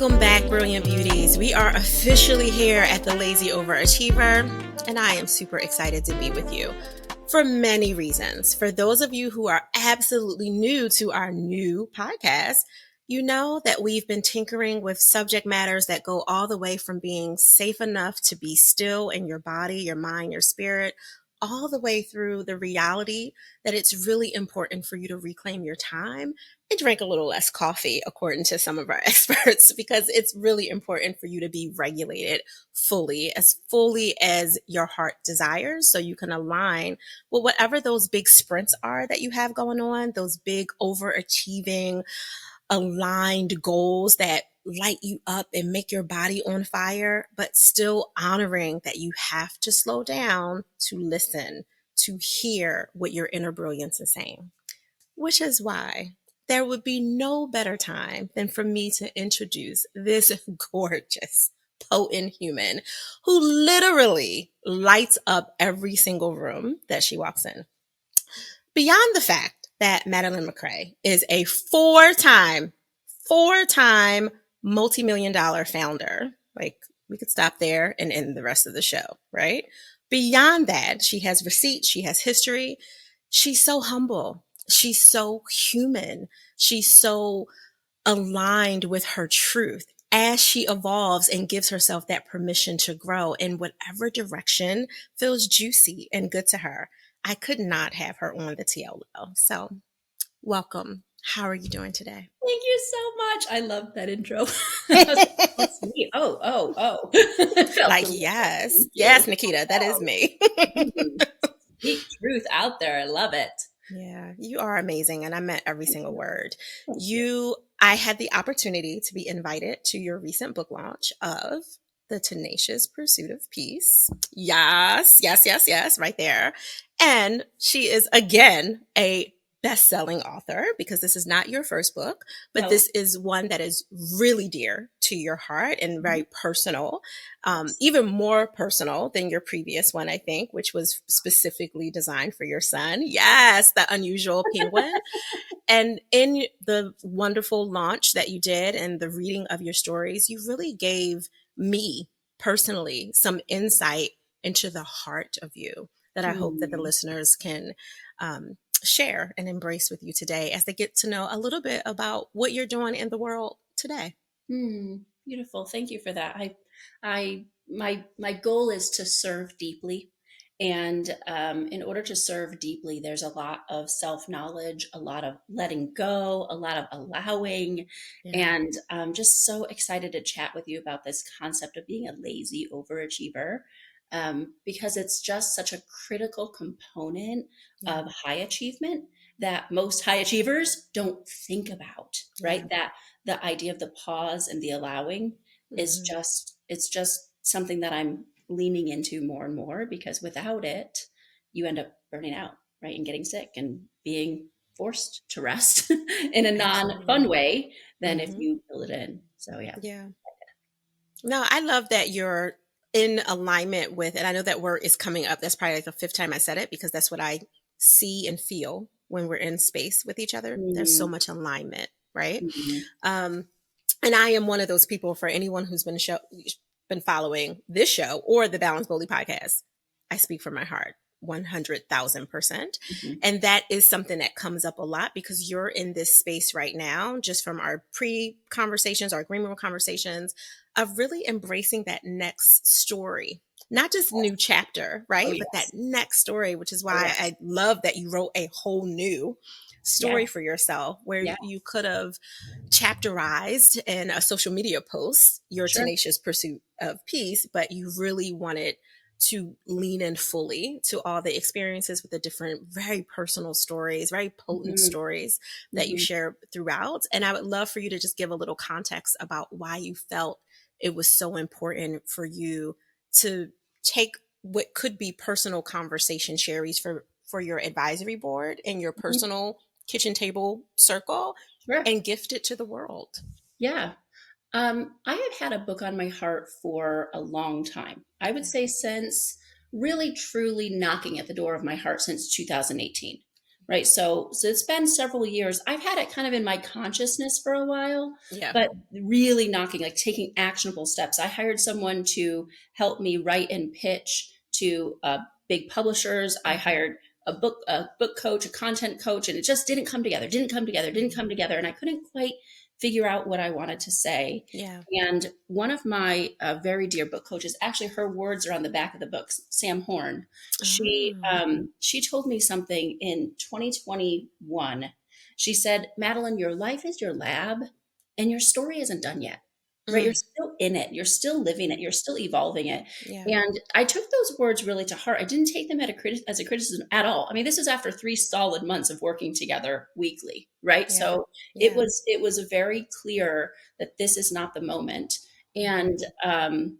Welcome back, Brilliant Beauties. We are officially here at the Lazy Overachiever, and I am super excited to be with you for many reasons. For those of you who are absolutely new to our new podcast, you know that we've been tinkering with subject matters that go all the way from being safe enough to be still in your body, your mind, your spirit, all the way through the reality that it's really important for you to reclaim your time and drink a little less coffee, according to some of our experts, because it's really important for you to be regulated fully as your heart desires, so you can align with whatever those big sprints are that you have going on, those big overachieving, aligned goals that light you up and make your body on fire, but still honoring that you have to slow down to listen, to hear what your inner brilliance is saying. Which is why there would be no better time than for me to introduce this gorgeous, potent human who literally lights up every single room that she walks in. Beyond the fact that Madeleine MacRae is a four-time multi-million dollar founder, like we could stop there and end the rest of the show, right? Beyond that, she has receipts, she has history. She's so humble. She's so human. She's so aligned with her truth as she evolves and gives herself that permission to grow in whatever direction feels juicy and good to her. I could not have her on the TLO. So welcome. How are you doing today? Thank you so much. I love that intro. That's me. Oh. Like, yes, Naketa, that is me. Speak truth out there. I love it. Yeah, you are amazing. And I meant every single word. You. I had the opportunity to be invited to your recent book launch of The Tenacious Pursuit of Peace. Yes, right there. And she is, again, a best-selling author, because this is not your first book, but this is one that is really dear to your heart and very personal, even more personal than your previous one, I think, which was specifically designed for your son. Yes, the unusual penguin. And in the wonderful launch that you did and the reading of your stories, you really gave me personally some insight into the heart of you that I hope that the listeners can share and embrace with you today as they get to know a little bit about what you're doing in the world today. Beautiful. Thank you for that. My goal is to serve deeply. And in order to serve deeply, there's a lot of self-knowledge, a lot of letting go, a lot of allowing. Yeah. And I'm just so excited to chat with you about this concept of being a lazy overachiever, because it's just such a critical component of high achievement that most high achievers don't think about, right? That the idea of the pause and the allowing is it's just something that I'm leaning into more and more, because without it, you end up burning out, right? And getting sick and being forced to rest in a non-fun way than if you build it in. So Yeah. No, I love that you're in alignment with, and I know that word is coming up. That's probably like the fifth time I said it, because that's what I see and feel when we're in space with each other. There's so much alignment, right? And I am one of those people, for anyone who's been following this show or the Balance Boldly podcast, I speak from my heart 100,000%. And that is something that comes up a lot, because you're in this space right now, just from our pre-conversations, our green room conversations, of really embracing that next story, not just new chapter, right? But that next story, which is why I love that you wrote a whole new story for yourself, where you could have chapterized in a social media post your tenacious pursuit of peace, but you really wanted to lean in fully to all the experiences with the different, very personal stories, very potent stories that you share throughout. And I would love for you to just give a little context about why you felt it was so important for you to take what could be personal conversation sherries for your advisory board and your personal kitchen table circle and gift it to the world. Yeah. I have had a book on my heart for a long time. I would say since really truly knocking at the door of my heart since 2018. right? So it's been several years. I've had it kind of in my consciousness for a while, Yeah. but really knocking, like taking actionable steps. I hired someone to help me write and pitch to big publishers. I Mhm. hired a book coach, a content coach, and it just didn't come together, didn't come together, didn't Mhm. come together. And I couldn't quite figure out what I wanted to say. Yeah. And one of my very dear book coaches, actually, her words are on the back of the book. Sam Horn. Oh. She told me something in 2021. She said, "Madeline, your life is your lab, and your story isn't done yet. Right? You're Mm. still in it. You're still living it. You're still evolving it." Yeah. And I took those words really to heart. I didn't take them as a criticism at all. I mean, this is after 3 solid months of working together weekly, right? Yeah. So it Yeah. was very clear that this is not the moment. And Mhm.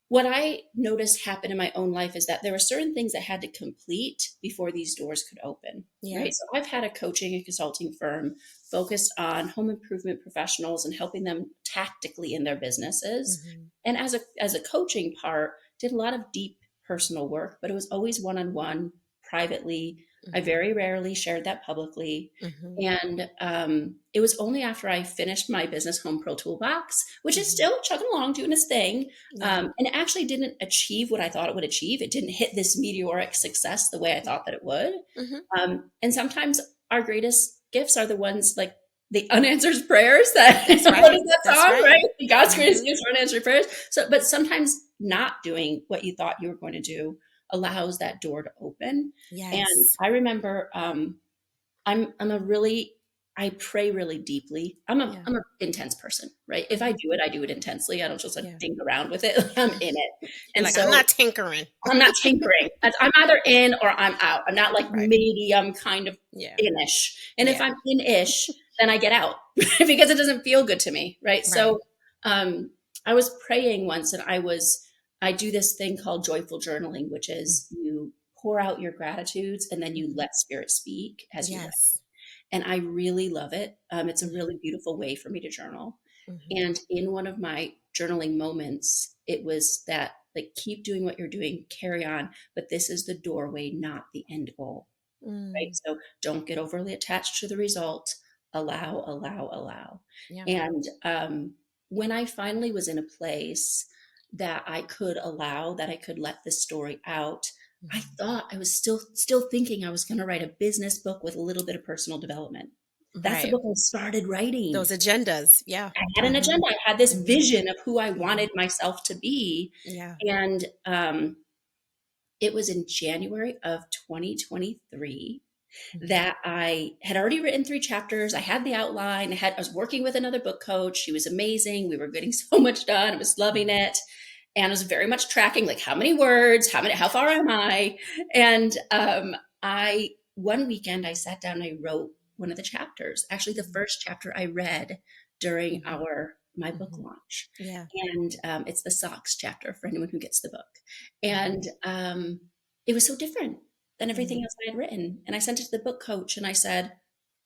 what I noticed happen in my own life is that there were certain things I had to complete before these doors could open. Yeah. Right. So I've had a coaching and consulting firm focused on home improvement professionals and helping them tactically in their businesses. Mhm. And as a coaching part, did a lot of deep personal work, but it was always one on one, privately. I Mhm. very rarely shared that publicly. Mhm. And it was only after I finished my business home pro toolbox, which is Mhm. still chugging along doing its thing, Yeah. and it actually didn't achieve what I thought it would achieve. It didn't hit this meteoric success the way I thought that it would. Mhm. And sometimes our greatest gifts are the ones like the unanswered prayers that That's what right. is that That's song, right. right? God's greatest Mhm. gifts are unanswered prayers. So, but sometimes not doing what you thought you were going to do allows that door to open. And Yes. I remember I'm a really I pray really deeply. Yeah. I'm a intense person, right? If I Mhm. do it, I do it intensely. I don't just like Yeah. ding around with it. I'm in it. You're And like, "I'm so not tinkering." I'm not tinkering. I'm either in or I'm out. I'm not like Right. maybe I'm kind of Yeah. in-ish. And if Yeah. I'm in-ish, then I get out because it doesn't feel good to me, right? Right. So um, I was praying once, and I do this thing called joyful journaling, which Mm. is you pour out your gratitudes and then you Mhm. let spirit speak as you write. Yes. And I really love it. It's a Yeah. really beautiful way for me to journal. Mhm. And in one of my journaling moments, it was that like, keep doing what you're doing, carry on, but this is the doorway, not the end goal, right? Mm. So don't get overly attached to the result. Allow, allow, allow. Yeah. And when I finally was in a place that I could allow, that I could let this story out, I Mhm. thought I was still thinking I was going to write a business book with a little bit of personal development. That's the Right. book I started writing. Those agendas. Yeah. I had an Mhm. agenda. I had this Mhm. vision of who I Mhm. wanted myself to be. Yeah. And it was in January of 2023 Mhm. that I had already written 3 chapters. I had the outline. I was working with another book coach. She was amazing. We were getting so much done. I was loving Mhm. it. And I was very much tracking like how many words, how far am I? And I one weekend I sat down and I wrote one of the chapters. Actually, the Mhm. first chapter I read during Mhm. our my book Mhm. launch. Yeah. And it's the socks chapter for anyone who gets the book. Mhm. And it was so different than everything Mhm. else I had written. And I sent it to the book coach and I said,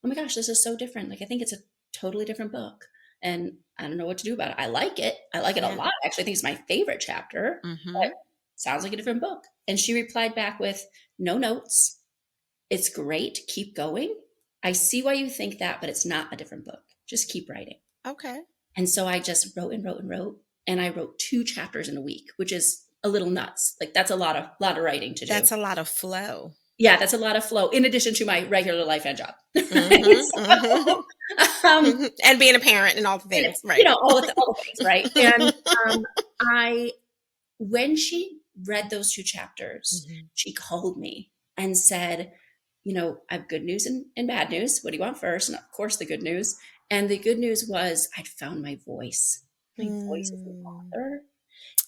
"Oh my gosh, this is so different. Like, I think it's a totally different book. And I don't know what to do about it. I like it. I like it a Yeah. lot. Actually, I think it's my favorite chapter, but Mhm. sounds like a different book." And she replied back with, "No notes. It's great. Keep going. I see why you think that, but it's not a different book. Just keep writing." Okay. And so I just wrote and wrote and wrote. And I wrote 2 chapters in a week, which is a little nuts. Like, that's a lot of writing to do. That's a lot of flow. Yeah, that's a lot of flow in addition to my regular life and job. Mhm. So, Mhm. um, Mhm. And being a parent and all the and, things. Right. all the things, right? And um, I, when she read those 2 chapters, Mhm. she called me and said, "I have good news and bad news. What do you want first?" And of course, the good news. And the good news was I'd found my voice. My voice as an Mm. author.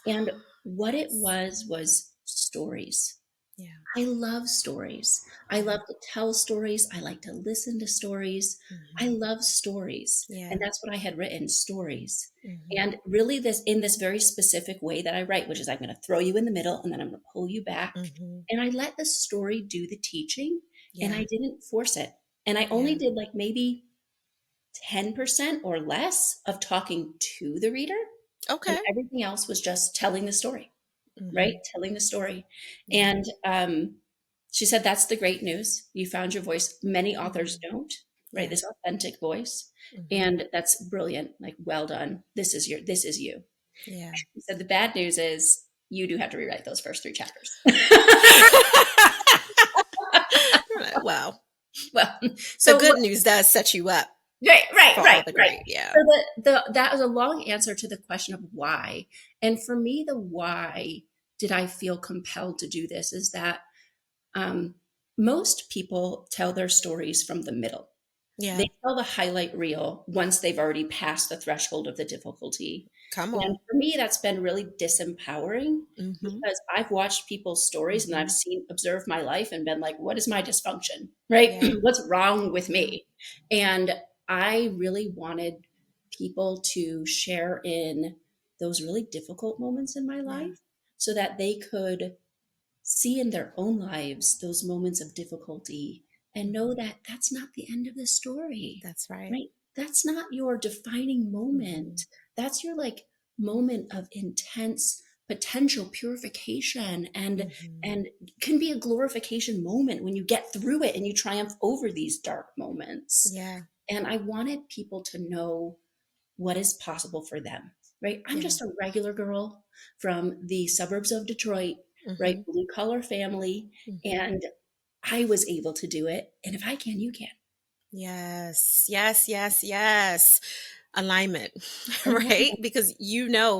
And what it Yes. was stories. Yeah. I love stories. I Yeah. love to tell stories. I like to listen to stories. I Mhm. love stories. And Yeah. that's what I had written, stories. Mhm. And really this in this very specific way that I write, which is I'm going to throw you in the middle and then I'm going to pull you back. Mhm. And I let the story do the teaching and Yeah. I didn't force it. And I only Yeah. did like maybe 10% or less of talking to the reader. And Okay. everything else was just telling the story, right? Mhm. Telling the story. Yeah. And She said, that's the great news. You found your voice. Many authors Mhm. don't, right? Yeah. This authentic voice. Mhm. And that's brilliant. Like, well done. This is you. Yeah. She said, the bad news is you do have to rewrite those first three chapters. Well, Well, the so good news does set you up right, right, for right, all the right. great. Yeah. So the that was a long answer to the question of why. And for me, the why did I feel compelled to do this is that um, most people tell their stories from the middle. They Yeah. tell the highlight reel once they've already passed the threshold of the difficulty. Come And on. for me, that's been really disempowering Mhm. because I've watched people's stories and I've Mhm. seen, observed my life and been like, what is my dysfunction? Right? Yeah. What's wrong with Yeah. me? And I really wanted people to share in those really difficult moments in my Yeah. life so that they could see in their own lives those moments of difficulty and know Mhm. that that's not the end of the story, That's right. right? That's not your defining moment. Mhm. That's your like moment of intense potential purification Mhm. and can be a glorification moment when you get through it and you triumph over these dark moments. Yeah. And I wanted people to know what is possible for them, right? I'm Yeah. just a regular girl from the suburbs of Detroit, right? Mhm. Blue collar family. Mhm. And I was able to do it. And if I can, you can. Yes. Yes, yes, yes. Alignment, right? Alignment. Because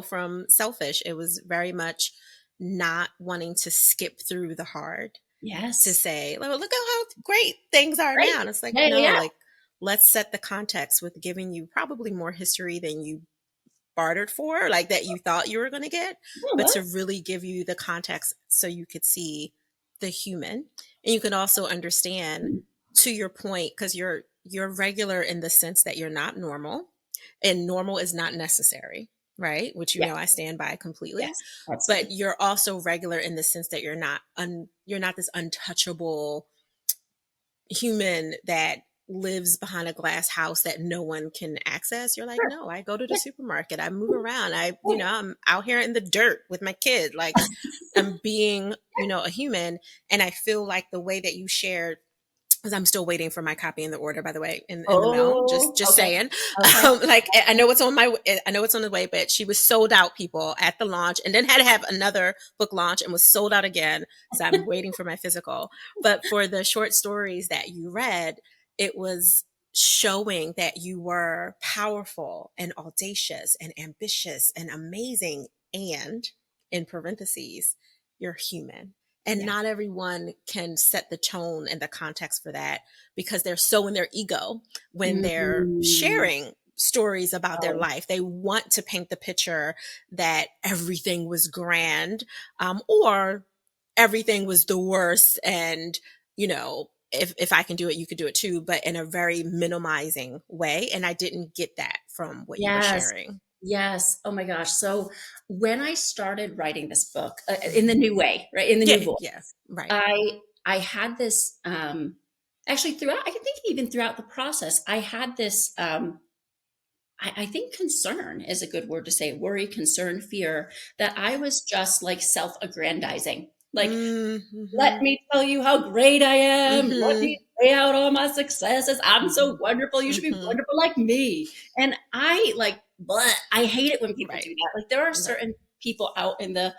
from selfish, it was very much not wanting to skip through the hard to Yes. say, "Oh, look at how great things are Right. now." And it's like, Yeah, yeah, no, yeah. like let's set the context with giving you probably more history than you bartered for, like that you thought you were going to get, Yeah, but what? to really give you the context so you could see the human. And you can also understand, to your point, because you're regular in the sense that you're not normal, and normal is not necessary, right? Which Yes. I stand by completely. Yes. But Absolutely. you're also regular in the sense that you're not this untouchable human that lives behind a glass house that no one can access. You're like, Sure. no, I go to the Yeah. supermarket, I move around, Right. I'm out here in the dirt with my kid. Like, I'm being, a human. And I feel like the way that you shared, because I'm still waiting for my copy in the order, by the way, in the mail. Just Oh, just okay. saying. Okay. Like, I know it's on the way, but she was sold out, people, at the launch, and then had to have another book launch and was sold out again. So I'm waiting for my physical. But for the short stories that you read, it was showing that you were powerful and audacious and ambitious and amazing, and in parentheses, you're human. And Yes. not everyone can set the tone and the context for that, because they're so in their ego when they're Mm. sharing stories about their Oh, life. They want to paint the picture that everything was grand, or everything was the worst. And, if I can do it, you could do it too, but in a very minimizing way. And I didn't get that from what you were yes. sharing. Yes. Oh my gosh. So when I started writing this book in the Mhm. new way, right, in the Yeah, new voice, yeah, right. I had this actually throughout. I think even throughout the process, I had this. I think concern is a good word to say. Worry, concern, fear that I was just like self-aggrandizing. Like, let Mm-hmm. me tell you how great I am. Let Mm-hmm. me lay out all my successes. I'm so Mm-hmm. wonderful. You should be Mm-hmm. wonderful like me. And I like, but I hate it when people do Right. that. Like, there are Right. certain people out in the,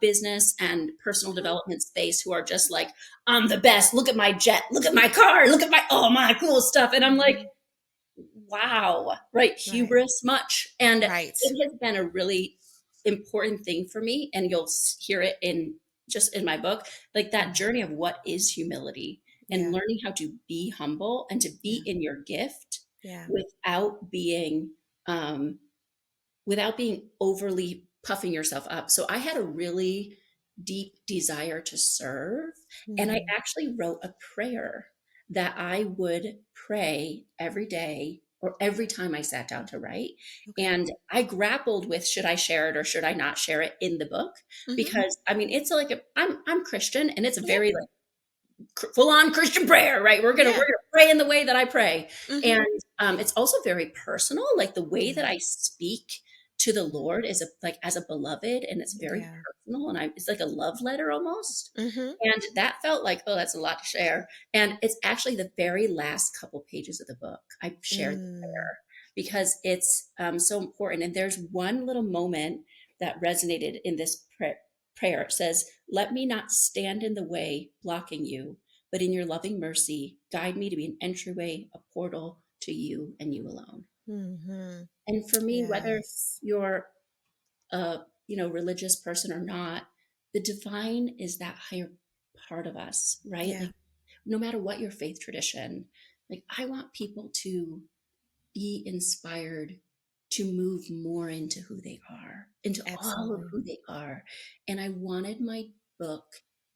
business and personal development space who are just like, I'm the best. Look at my jet. Look at my car. Look at my, all my cool stuff. And I'm like, Mm-hmm. wow, right? Right. Hubris much. And Right. it has been a really important thing for me. And you'll hear it in just in my book, like that Mm-hmm. journey of what is humility and Yeah. learning how to be humble and to be Yeah. in your gift Yeah. without being um, without being overly puffing yourself up. So I had a really deep desire to serve. And I Mm-hmm. actually wrote a prayer that I would pray every day or every time I sat down to write. Okay. And I grappled with should I share it or should I not share it in the book? Mm-hmm. Because I mean, it's like I'm Christian and it's a Yeah. very like full on Christian prayer, right? We're Yeah. gonna pray in the way that I pray, Mm-hmm. and it's also very personal, like the way that Yeah. I speak. to the Lord as a like as a beloved, and it's very Yeah. personal, and it's like a love letter almost. Mm-hmm. And that felt like, oh, that's a lot to share. And it's actually the very last couple pages of the book I shared Mm, there because it's so important. And there's one little moment that resonated in this prayer. It says, "Let me not stand in the way, blocking you, but in your loving mercy, guide me to be an entryway, a portal to you and you alone." mm-hmm. And for me, whether Yes. you're a religious person or not, the divine is that higher part of us, right? Yeah, Like no matter what your faith tradition, like I want people to be inspired to move more into who they are, into all of absolutely. who they are. And I wanted my book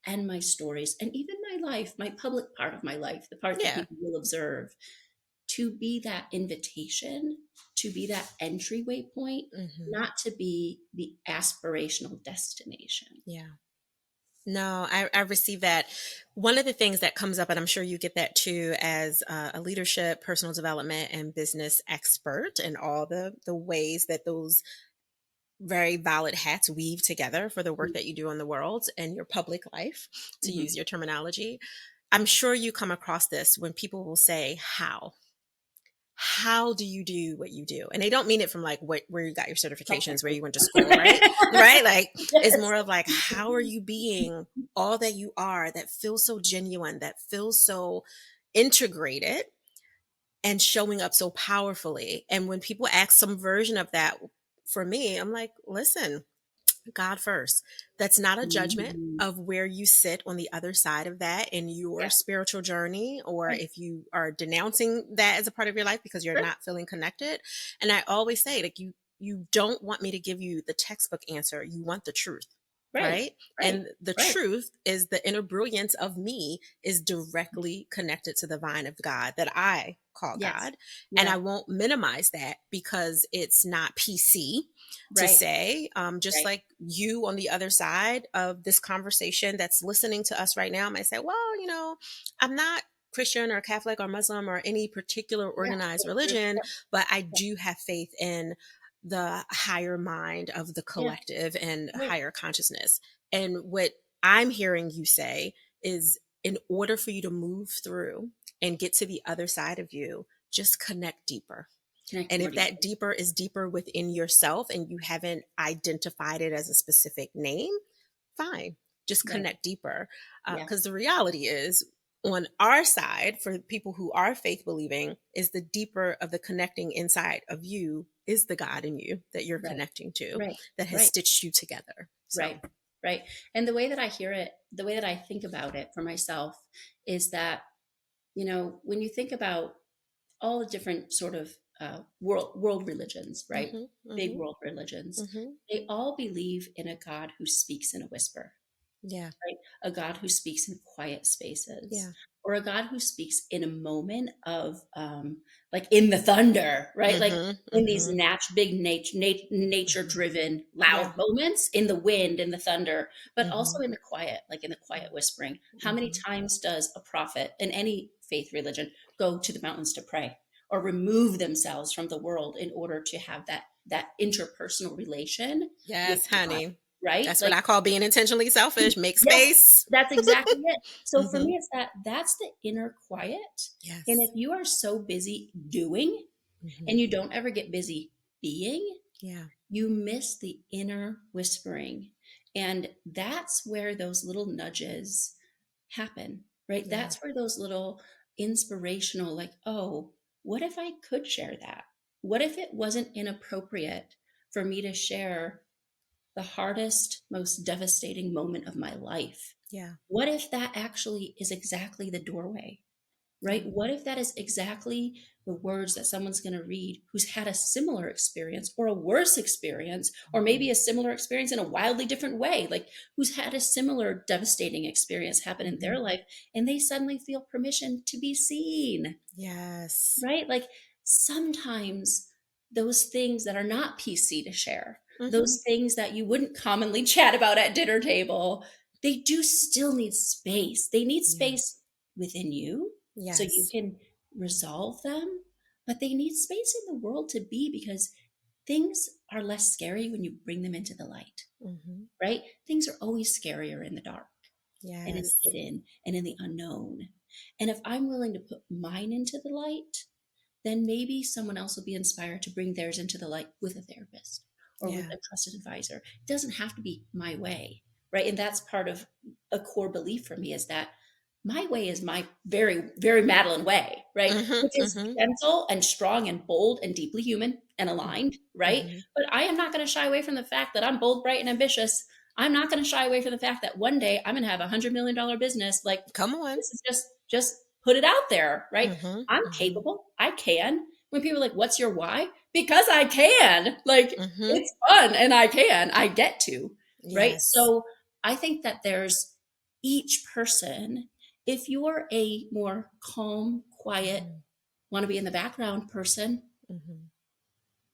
and my stories and even my life, my public part of my life, the part that Yeah. people will observe, to be that invitation, to be that entryway point, Mm-hmm. not to be the aspirational destination. Yeah. No, I receive that. One of the things that comes up, and I'm sure you get that too, as a leadership, personal development, and business expert, and all the ways that those very valid hats weave together for the work that you do in the world and your public life, to Mm-hmm. use your terminology. I'm sure you come across this when people will say, how do you do what you do? And they don't mean it from like where you got your certifications, where Self-made. you went to school, right? Right? Like it's Yes. more of like, how are you being all that you are that feels so genuine, that feels so integrated and showing up so powerfully? And when people ask some version of that for me, I'm like, listen, God first. That's not a judgment Mhm. of where you sit on the other side of that in your Yeah. spiritual journey, or Right. if you are denouncing that as a part of your life because you're Right. not feeling connected. And I always say, like, you don't want me to give you the textbook answer. You want the truth. Right. Right. Right. And the Right. truth is the inner brilliance of me is directly connected to the vine of God that I call Yes. God. And Yeah. I won't minimize that because it's not PC to Right. say, just Right. like you on the other side of this conversation that's listening to us right now might say, well, I'm not Christian or Catholic or Muslim or any particular Yeah. organized That's true. religion, Yeah. but I Yeah. do have faith in the higher mind of the Yeah. collective and Right. higher consciousness. And what I'm hearing you say is, in order for you to move through and get to the other side of you, just connect deeper. Connect And more if that deeply. deeper is deeper within yourself and you haven't identified it as a specific name, fine, just Right. connect deeper. Yeah. Because the reality is, on our side, for people who are faith believing, is the deeper of the connecting inside of you is the God in you that you're Right. connecting to, Right. that has Right. stitched you together. So, Right. Right. And the way that I hear it, the way that I think about it for myself is that, when you think about all the different sort of world religions, right? hmm Big hmm world religions, hmm they all believe in a God who speaks in a whisper, yeah, right? A God who speaks in quiet spaces, yeah, or a God who speaks in a moment of, like in the thunder, right? Like hmm in these hmm big nature hmm driven, yeah, loud moments, in the wind, in the thunder, but also hmm in the quiet, like in the quiet whispering. How many hmm times does a prophet in any faith religion go to the mountains to pray or remove themselves from the world in order to have that interpersonal relation with yes, God, honey. right? That's what Like I call being intentionally selfish. Make yes, space. that's exactly it. So for hmm me, it's that's the inner quiet. And if Yes. you are so busy doing hmm and you don't ever get busy being, Yeah. you miss the inner whispering. And that's where those little nudges happen, right? Yeah. That's where those little inspirational, like, oh, what if I could share that? What if it wasn't inappropriate for me to share the hardest, most devastating moment of my life? Yeah. What if that actually is exactly the doorway, right? Yeah. What if that is exactly the words that someone's going to read who's had a similar experience or a worse experience, or maybe Mhm. a similar experience in a wildly different way, like who's had a similar devastating experience happen in their Mhm. life, and they suddenly feel permission to be seen, Yes. right? Like sometimes those things that are not PC to share, Mhm. those things that you wouldn't commonly chat about at dinner table, they do still need space. They need Yeah. space within you so you Yes. can resolve them, but they need space in the world to be because things are less scary when you bring them into the light, Mhm. right? Things are always scarier in the dark and in the Yes. hidden and in the unknown. And if I'm willing to put mine into the light, then maybe someone else will be inspired to bring theirs into the light with a therapist or with Yeah. a trusted advisor. It doesn't have to be my way, right? And that's part of a core belief for me, is that my way is my very, very Madeline way, right? Mhm. Which is Mhm. gentle and strong and bold and deeply human and Mhm. aligned, right? Mhm. But I am not going to shy away from the fact that I'm bold, bright, and ambitious. I'm not going to shy away from the fact that one day I'm going to have $100 million business. Like, Come on. this is just put it out there, right? Mhm. I'm Mhm. capable. I can. When people are like, "What's your why?" Because I can. Like, Mhm. it's fun and I can. I get to, right? Yes. So I think that there's each person. If you're a more calm, quiet, Mhm. want to be in the background person, Mhm.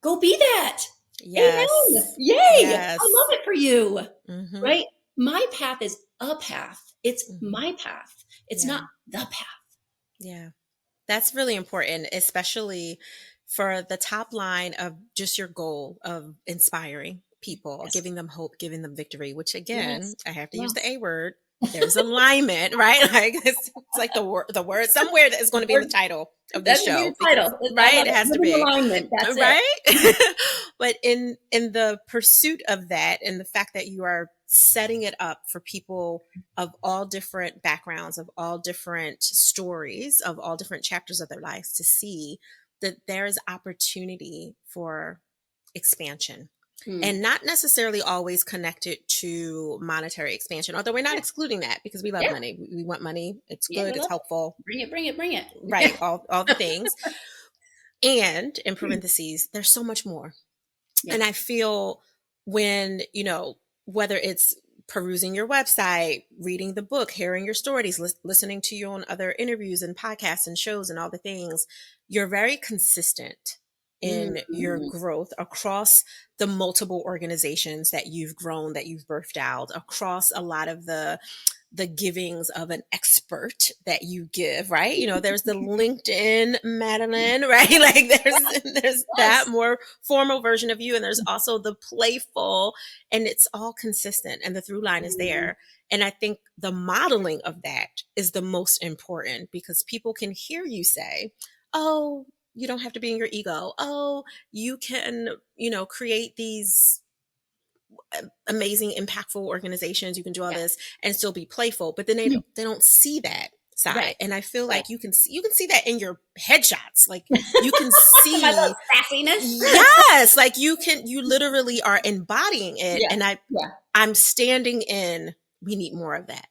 go be that. Amen. Yes. Yay. I love Yes. it for you, Mhm. right? My path is a path. It's Mhm. my path. It's Yeah. not the path. Yeah. That's really important, especially for the top line of just your goal of inspiring people, Yes. giving them hope, giving them victory, which again, Yes. I have to use the Yes. A word. There's alignment, right? Like it's like the word somewhere that is going to be in the Word, title of this that should be show the because title. I right, love it it. has to Living be. alignment. That's it. Right? But in the pursuit of that and the fact that you are setting it up for people of all different backgrounds, of all different stories, of all different chapters of their lives to see that there is opportunity for expansion Hmm. and not necessarily always connected to monetary expansion, although we're not Yeah. excluding that because we love Yeah. money. We want money. It's Yeah. good. We It's love it. helpful. Bring it. Bring it. Bring it. Right. All the things. And in parentheses, there's so much more. Yeah. And I feel when, whether it's perusing your website, reading the book, hearing your stories, listening to you on other interviews and podcasts and shows and all the things, you're very consistent in your Mhm. growth across the multiple organizations that you've grown, that you've birthed out, across a lot of the givings of an expert that you give, right? There's the LinkedIn Madeline, right? Like there's that Yes. more formal version of you, and there's also the playful, and it's all consistent, and the through line is Mhm. there. And I think the modeling of that is the most important because people can hear you say, "Oh, you don't have to be in your ego. Oh, you can, create these amazing, impactful organizations. You can do all Yeah. this and still be playful, but then Mhm. they don't see that Right. side. And I feel Right. like you can see that in your headshots. Like you can My little see, sassiness. yes, like you literally are embodying it. Yeah. And Yeah. I'm standing in. We need more of that.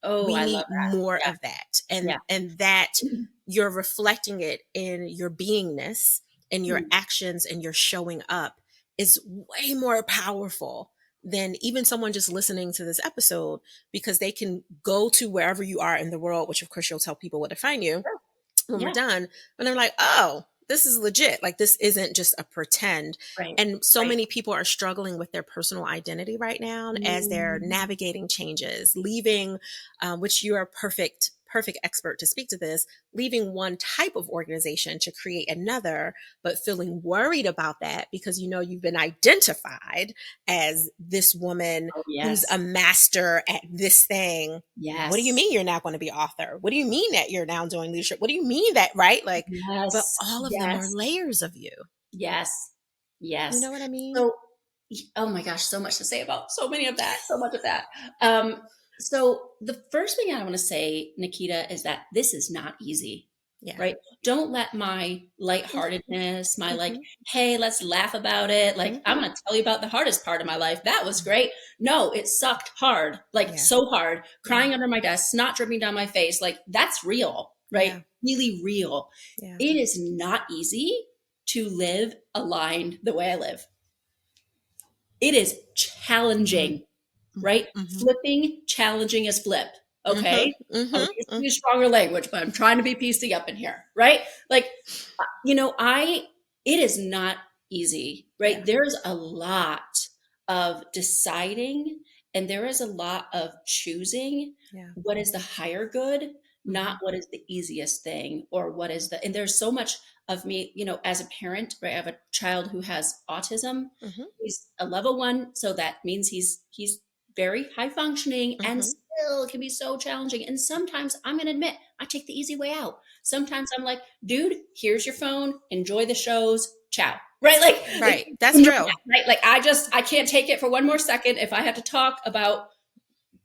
Oh, We I love need more that. of that, Yeah. and that Yeah. you're reflecting it in your beingness and your Mhm. actions and your showing up is way more powerful than even someone just listening to this episode because they can go to wherever you are in the world, which of course you'll tell people where to find you Sure. when we're Yeah. done, and they're like, oh, this is legit. Like this isn't just a pretend. Right. And so Right. many people are struggling with their personal identity right now as they're Mhm. navigating changes, leaving, which you are perfect expert to speak to this, leaving one type of organization to create another, but feeling worried about that because you've been identified as this woman Oh, who's a yes. master at this thing. What do you Yes. mean you're not going to be author? What do you mean that you're now doing leadership? What do you mean that, right? Like, but Yes. all of them are Yes. layers of you. Yes. You Yes. know what I mean? So, oh my gosh, so much to say about so many of that, so much of that. Um, so the first thing I want to say, Naketa, is that this is not easy, Yeah. right? Don't let my Hmm. lightheartedness, my like, Hmm. hey, let's laugh about it. Like, I'm Hmm. going to tell you about the hardest part of my life. That was great. No, it sucked hard, like Yeah. so hard, Yeah. crying under my desk, snot dripping down my face. Like, that's real, right? Yeah. Really real. Yeah. It is not easy to live aligned the way I live. It is Hmm. challenging, right? Hmm. Flipping, challenging is flip. Hmm. Okay. I'll Hmm. use stronger language, but I'm trying to be PC up in here, right? Like, it is not easy, Yeah. right? There's a lot of deciding and there is a lot of choosing Yeah. what is the higher good not Mhm. what is the easiest thing or what is the, and there's so much of me, as a parent, right? I have a child who has autism. Mhm. He's a level 1, so that means he's very high functioning and Mhm. still can be so challenging. And sometimes I'm going to admit I take the easy way out. Sometimes I'm like, dude, here's your phone, enjoy the shows, ciao. Right? Like Right. That's enjoy real. that, right? Like I can't take it for one more second. If I have to talk about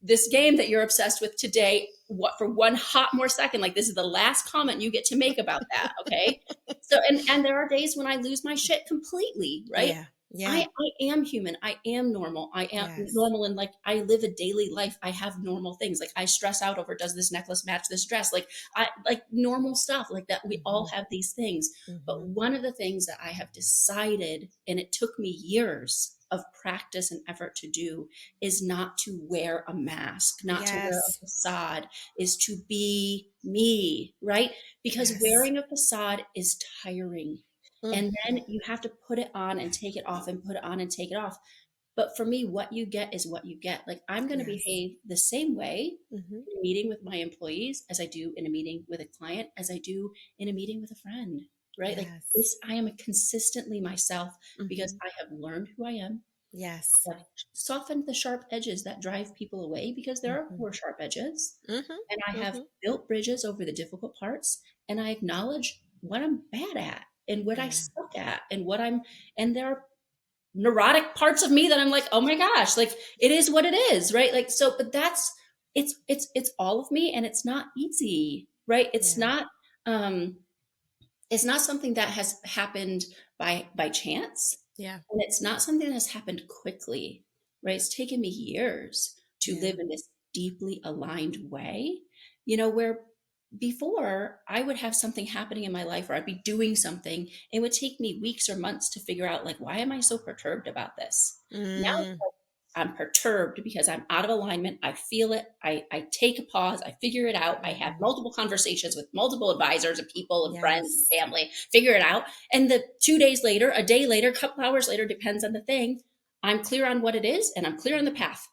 this game that you're obsessed with today, what, for one hot more second, like this is the last comment you get to make about that, okay? So and there are days when I lose my shit completely, right? Yeah. I, Yeah. I am human. I am normal. I am Yes. normal, and like I live a daily life. I have normal things. Like I stress out over, does this necklace match this dress? Like I like normal stuff like that. We all Mhm. have these things. But Mhm. one of the things that I have decided, and it took me years of practice and effort to do, is not to wear a mask, not to wear a Yes. facade, is to be me, right? Because Yes. wearing a facade is tiring. And Mhm. then you have to put it on and take it off and put it on and take it off. But for me, what you get is what you get. Like I'm going to Yes. behave the same way Mhm. in a meeting with my employees as I do in a meeting with a client, as I do in a meeting with a friend, right? Like Yes. this, I am consistently myself because Mhm. I have learned who I am. Yes. I've softened the sharp edges that drive people away because there are Mhm. more sharp edges. Mhm. And I have Mhm. built bridges over the difficult parts. And I acknowledge what I'm bad at and what I Yeah. suck at and what I'm, and there are neurotic parts of me that I'm like, oh my gosh, like it is what it is, right? Like, so, but that's, it's all of me, and it's not easy, right? Yeah. Um, it's not something that has happened by chance, Yeah. and it's not something that has happened quickly, right? It's taken me years to Yeah. live in this deeply aligned way, where before I would have something happening in my life, or I'd be doing something, it would take me weeks or months to figure out, like, why am I so perturbed about this? Now Mm. I'm perturbed because I'm out of alignment. I feel it. I take a pause. I figure it out. I have Mhm. multiple conversations with multiple advisors and people and friends and Yes. family, figure it out. And the 2 days later, a day later, a couple hours later, depends on the thing, I'm clear on what it is and I'm clear on the path,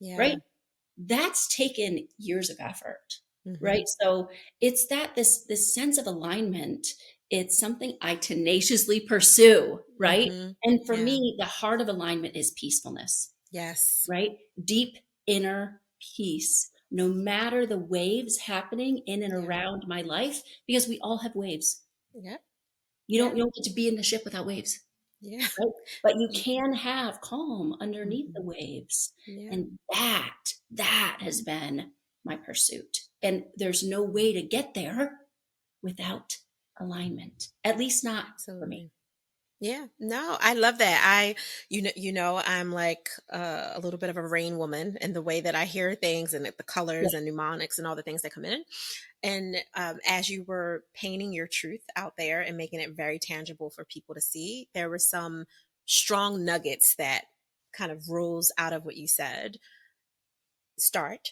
right? Yeah. That's taken years of effort, right? Mhm. So it's that this sense of alignment, it's something I tenaciously pursue, right? Mhm. And for Yeah. me, the heart of alignment is peacefulness, Yes. right? Deep inner peace, no matter the waves happening in and Yeah. around my life, because we all have waves. Yep. You Yeah. don't get to be in the ship without waves, Yeah. right? But you Mhm. can have calm underneath the Mhm. waves. Yeah. And that has been my pursuit. And there's no way to get there without alignment, at least not for me. Absolutely. Yeah, no, I love that. I'm like a little bit of a rain woman in the way that I hear things and the Yeah. colors and mnemonics and all the things that come in. And as you were painting your truth out there and making it very tangible for people to see, there were some strong nuggets that kind of rose out of what you said. Start.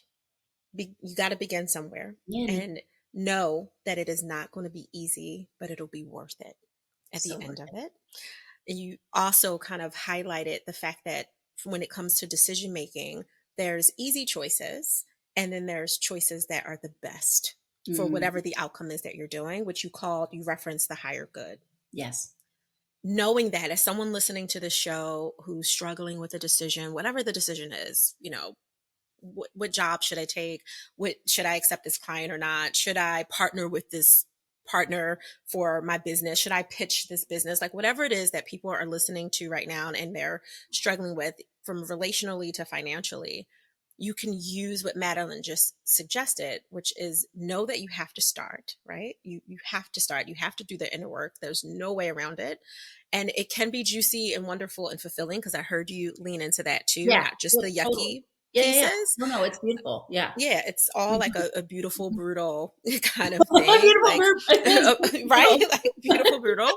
You got to begin somewhere Again, and know that it is not going to be easy, but it'll be worth it at the so worth end of it. it. And you also kind of highlighted the fact that when it comes to decision making, there's easy choices and then there's choices that are the best for Mm, whatever the outcome is that you're doing, which you referenced the higher good. yes. Knowing that as someone listening to the show who's struggling with a decision, whatever the decision is, what job should I take? What should I accept this client or not? Should I partner with this partner for my business? Should I pitch this business? Like whatever it is that people are listening to right now and they're struggling with from relationally to financially, you can use what Madeline just suggested, which is know that you have to start, right? You have to start. You have to do the inner work. There's no way around it. And it can be juicy and wonderful and fulfilling because I heard you lean into that too, Yeah. not just Yeah, the totally. yucky Yeah, yeah, yeah. pieces. No, no, it's beautiful. Yeah. Yeah, it's all like Mhm. a beautiful, brutal kind of thing. Beautiful Like, bird. It is right? beautiful. Like beautiful, brutal.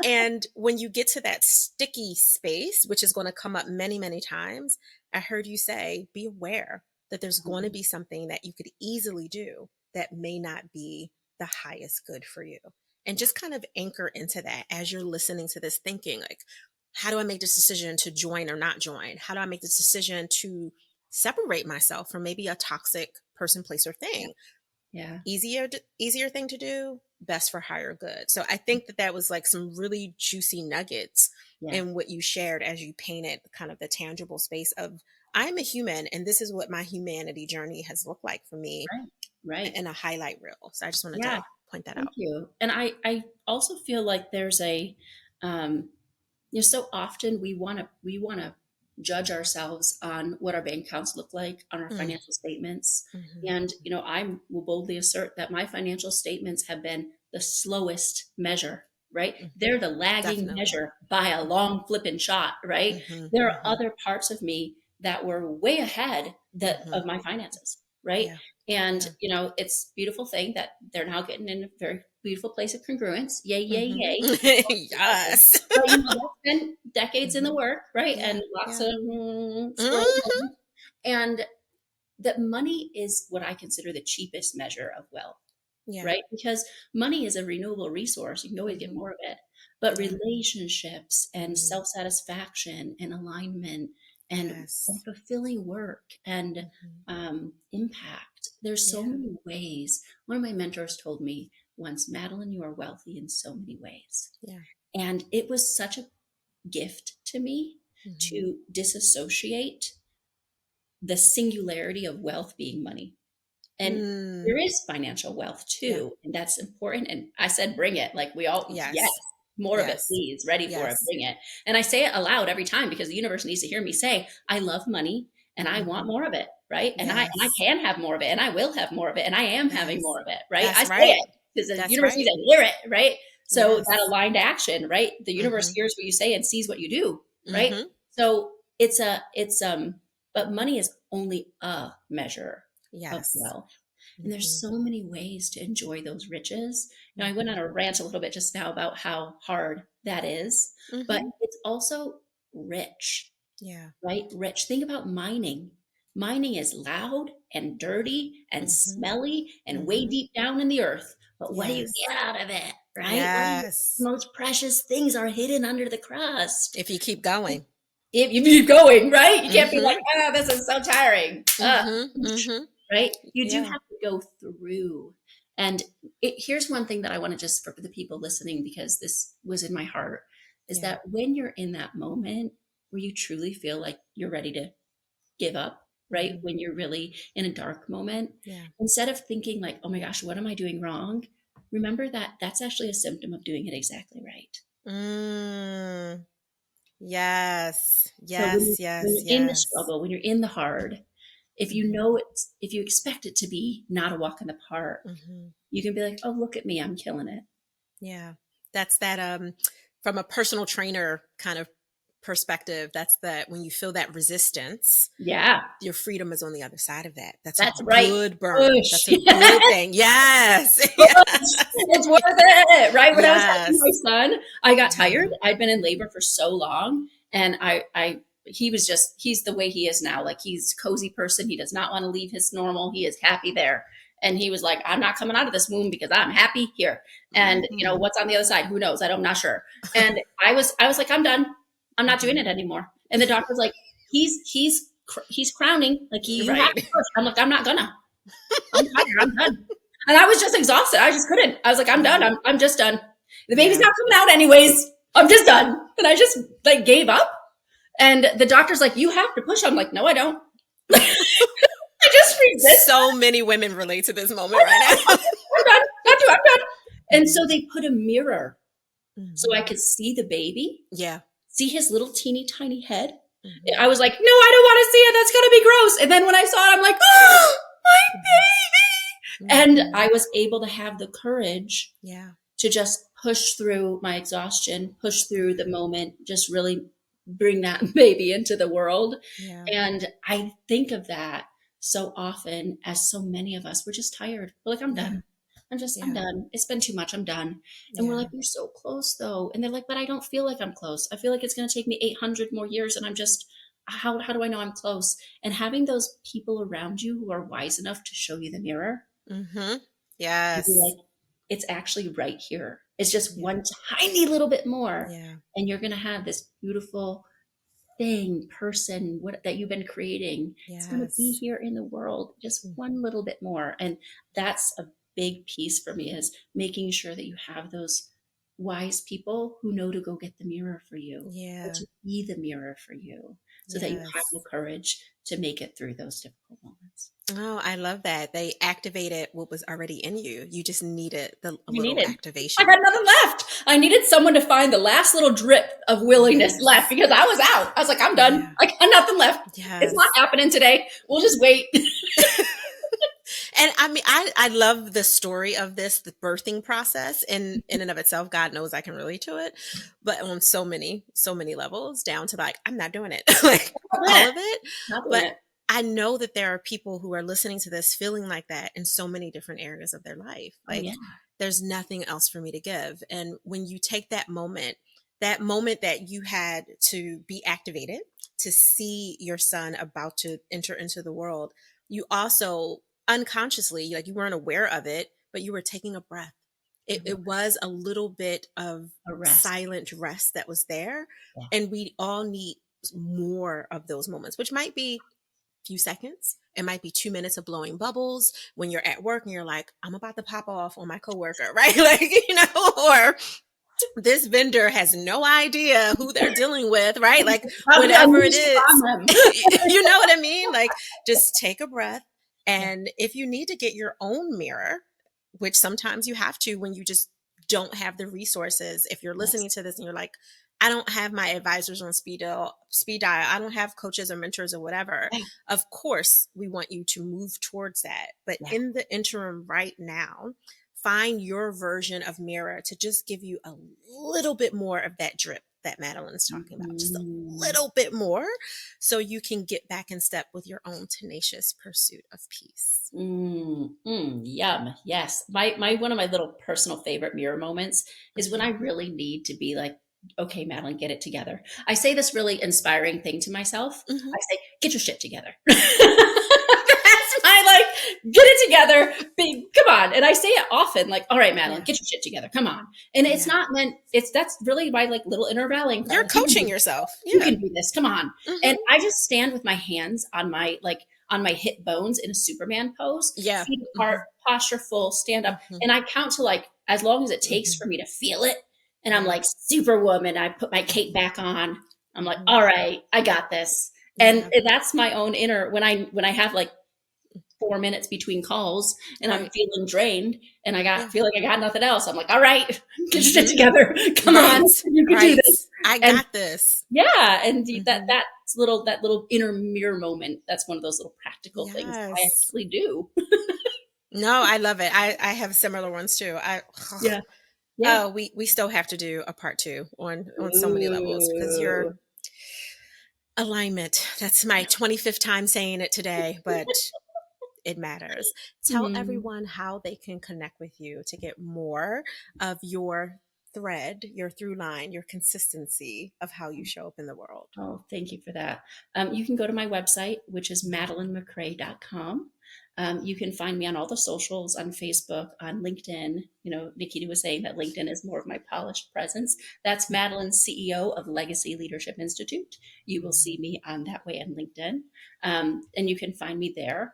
And when you get to that sticky space, which is going to come up many, many times, I heard you say, be aware that there's going to be something that you could easily do that may not be the highest good for you. And just kind of anchor into that as you're listening to this thinking, like, how do I make this decision to join or not join? How do I make this decision to separate myself from maybe a toxic person, place, or Yeah, thing? Yeah. easier thing to do, best for higher good. So I think that that was like some really juicy nuggets Yeah. in what you shared as you painted kind of the tangible space of I'm a human and this is what my humanity journey has looked like for me Right. Right. in a highlight reel. So I just wanted Yeah. to point that Thank out. you. And I also feel like there's a, um, so often we want to judge ourselves on what our bank accounts look like, on our Mm, financial statements. mhm, And, I will boldly assert that my financial statements have been the slowest measure, right? mhm. They're the lagging Definitely. measure by a long flipping shot, right? Mhm, There are mhm, other parts of me that were way ahead mhm. of my finances, right? Yeah. And, Yeah. it's a beautiful thing that they're now getting in a very beautiful place of congruence. Yay, yay, Mhm. yay. Yes. But that's been decades in the Mhm. work, right? Yeah. And lots Yeah. of Mhm. scrolling. And that money is what I consider the cheapest measure of wealth, Yeah. right? Because money is a renewable resource. You can always get Mhm. more of it. But Yeah. relationships and Mhm. self-satisfaction and alignment and Yes. fulfilling work and Mhm. impact. There's so Yeah. many ways. One of my mentors told me once, Madeline, you are wealthy in so many ways. Yeah. And it was such a gift to me Mhm. to disassociate the singularity of wealth being money. And Mm. there is financial wealth Yeah. too, and that's important. And I said, bring it. Like we all, yes, Yes. more of it, Yes. please. Ready for it, Yes. bring it. And I say it aloud every time because the universe needs to hear me say, I love money and I want Mhm. more of it, right? And I Yes. can have more of it, and I will have more of it, and I am having Yes. more of it, right? I That's say it right. because the That's universe needs right. to hear it, right? So that Yes. aligned action, right? The universe Mhm. hears what you say and sees what you do, right? Mhm. So but money is only a measure of Yes. wealth. And there's Mhm. so many ways to enjoy those riches. I went on Mhm. a rant a little bit just now about how hard that is, but Mhm. it's also rich, Yeah. right? Rich. Think about mining. Mining is loud and dirty and Mhm. smelly and way Mhm. deep down in the earth. But what do you Yes. get out of it, right? The Yes. most precious things are hidden under the crust. If you keep going. If you keep going, right? You can't be like, Mhm. this is so tiring. Mhm. Mhm. Right? You do Yeah. have to go through. And here's one thing that I want to just for the people listening, because this was in my heart, is Yeah. that when you're in that moment where you truly feel like you're ready to give up, right? Mhm. When you're really in a dark moment, Yeah. instead of thinking like, oh my gosh, what am I doing wrong? Remember that that's actually a symptom of doing it exactly right. Mm. Yes. So when Yes. you're Yes. in the Yes. struggle, when you're in the hard, if you Mhm. know if you expect it to be not a walk in the park, Mhm. you can be like, oh, look at me, I'm killing it. Yeah. That's that from a personal trainer kind of perspective, that's that when you feel that resistance, Yeah, your freedom is on the other side of that. That's a that's right. good burn. Push. That's a good thing. Yes. Push. Yes. It's worth it. Right. When I was having my Yes. son, I got tired. Yeah. I'd been in labor for so long. And he's the way he is now. Like he's a cozy person. He does not want to leave his normal. He is happy there. And he was like, I'm not coming out of this womb because I'm happy here. And Mhm. what's on the other side? Who knows? I'm not sure. And I was like, I'm done. I'm not doing Mhm. it anymore. And the doctor's like, he's crowning. Like you have to Right. push. I'm like, I'm not gonna. I'm tired. I'm done. And I was just exhausted. I just couldn't. I was like, I'm done. Yeah. I'm just done. The baby's Yeah. not coming out anyways. I'm just done. And I just like gave up. And the doctor's like, you have to push. I'm like, no, I don't. I just resist. So many women relate to this moment I'm right now. done. Got to. I'm done. And so Mhm. they put a mirror so I Mhm. could see the baby, Yeah. see his little teeny tiny head. Mhm. I was like, no, I don't want to see it. That's going to be gross. And then when I saw it, I'm like, oh, Mhm. my baby. And Mhm. I was able to have the courage Yeah. to just push through my exhaustion, push through the Mhm. moment, just really bring that baby into the world. Yeah. And I think of that so often as so many of us, we're just tired. We're like, I'm Yeah. done. I'm Yeah. done. It's been too much. I'm done. And we're Yeah. like, you're so close though. And they're like, but I don't feel like I'm close. I feel like it's going to take me 800 more years. And I'm just, how do I know I'm close? And having those people around you who are wise enough to show you the mirror Mhm. and be Yes. like, it's actually right here. It's just Yeah. one tiny little bit more. Yeah. And you're going to have this beautiful thing, person, what that you've been creating is going to be Yes. here in the world just one little bit more. And that's a big piece for me, is making sure that you have those wise people who know to go get the mirror for you, or Yeah. to be the mirror for you, so that you have the Yes. courage to make it through those difficult moments. Oh, I love that. They activated what was already in you. You just needed a I little needed. I activation. had nothing left. I needed someone to find the last little drip of willingness left, Yes. because I was out. I was like, I'm done. Yeah. I got nothing left. It's not Yes. happening today. We'll just wait. And I mean, I love the story of this, the birthing process in and of itself. God knows I can relate to it, but on so many levels, down to like, I'm not doing it, like Not doing all it. of it. Not doing But it. I know that there are people who are listening to this feeling like that in so many different areas of their life. Oh yeah. Like, there's nothing else for me to give. And when you take that moment that you had to be activated to see your son about to enter into the world, you also unconsciously, like you weren't aware of it, but you were taking a breath. It was a little bit of A rest. silent rest that was there. Yeah. And we all need more of those moments, which might be few seconds. It might be 2 minutes of blowing bubbles when you're at work and you're like, I'm about to pop off on my coworker, right? Like, or this vendor has no idea who they're dealing with, right? Like, I'll be whatever it unleashed is, upon them. you know what I mean? Like, just take a breath. And if you need to get your own mirror, which sometimes you have to when you just don't have the resources, if you're Yes. listening to this and you're like, I don't have my advisors on speed dial. I don't have coaches or mentors or whatever. Yeah. Of course, we want you to move towards that. But Yeah. in the interim right now, find your version of mirror to just give you a little bit more of that drip that Madeline's talking about, just a Mm. little bit more, so you can get back in step with your own tenacious pursuit of peace. Yum. Yes. My one of my little personal favorite mirror moments is when I really need to be like, okay, Madeline, get it together. I say this really inspiring thing to myself. Hmm. I say, get your shit together. That's my like, get it together. Come on. And I say it often, like, all right, Madeline, Yeah. get your shit together. Come on. And it's Yeah. not meant, that's really my like little inner rallying cry. You're Like, you can coaching do this. yourself. You Yeah. can do this. Come on. And Hmm. I just stand with my hands on my like on my hip bones in a Superman pose, Yeah. feet apart, Hmm. posture full, stand up. Hmm. And I count to like, as long as it takes Hmm. for me to feel it. And I'm Yeah. like, Superwoman. I put my cape back on. I'm like, Hmm. all right, I got this. And Yeah. that's my own inner, when I have like 4 minutes between calls and I'm Right. feeling drained and Yeah. feel like I got nothing else. I'm like, all right, get your shit Hmm. together. Come on, Right. you can do Right. this. I And got this. yeah, and Hmm. that little inner mirror moment. That's one of those little practical things I Yes. actually do. No, I love it. I have similar ones too. Yeah, yeah. Oh, we still have to do a part two on so many levels because your Ooh. alignment. That's my 25th time saying it today, but it matters. Tell Hmm. everyone how they can connect with you to get more of your thread, your through line, your consistency of how you show up in the world. Oh, thank you for that. You can go to my website, which is madeleinemacrae.com. You can find me on all the socials, on Facebook, on LinkedIn. You know, Naketa was saying that LinkedIn is more of my polished presence. That's Madeline, CEO of Legacy Leadership Institute. You will see me on that way on LinkedIn. And you can find me there.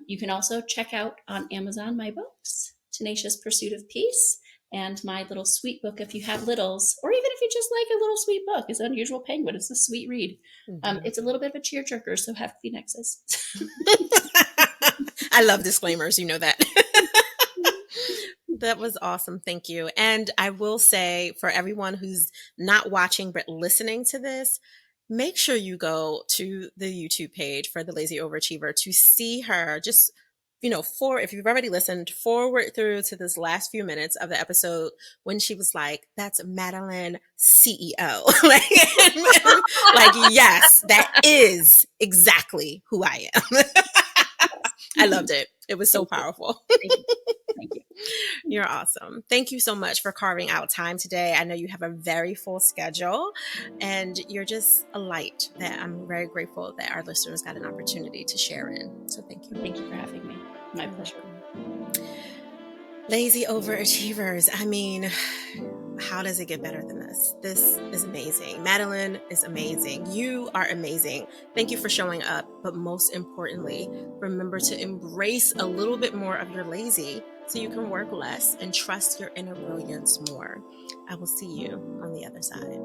You can also check out on Amazon my books, Tenacious Pursuit of Peace, and my little sweet book if you have littles, or even if you just like a little sweet book. It's Unusual Penguin. It's a sweet read. Mhm. It's a little bit of a tearjerker, so have Kleenexes. I love disclaimers, you know that. That was awesome. Thank you. And I will say for everyone who's not watching but listening to this, make sure you go to the YouTube page for the Lazy Overachiever to see her just, if you've already listened, forward through to this last few minutes of the episode when she was like, that's Madeline CEO. like, yes, that is exactly who I am. I loved it. It was so Thank you. powerful. Thank you. Thank you. You're awesome. Thank you so much for carving out time today. I know you have a very full schedule and you're just a light that I'm very grateful that our listeners got an opportunity to share in. So thank you. Thank you for having me. My You're pleasure. welcome. Lazy overachievers. I mean, how does it get better than this? This is amazing. Madeleine is amazing. You are amazing. Thank you for showing up. But most importantly, remember to embrace a little bit more of your lazy so you can work less and trust your inner brilliance more. I will see you on the other side.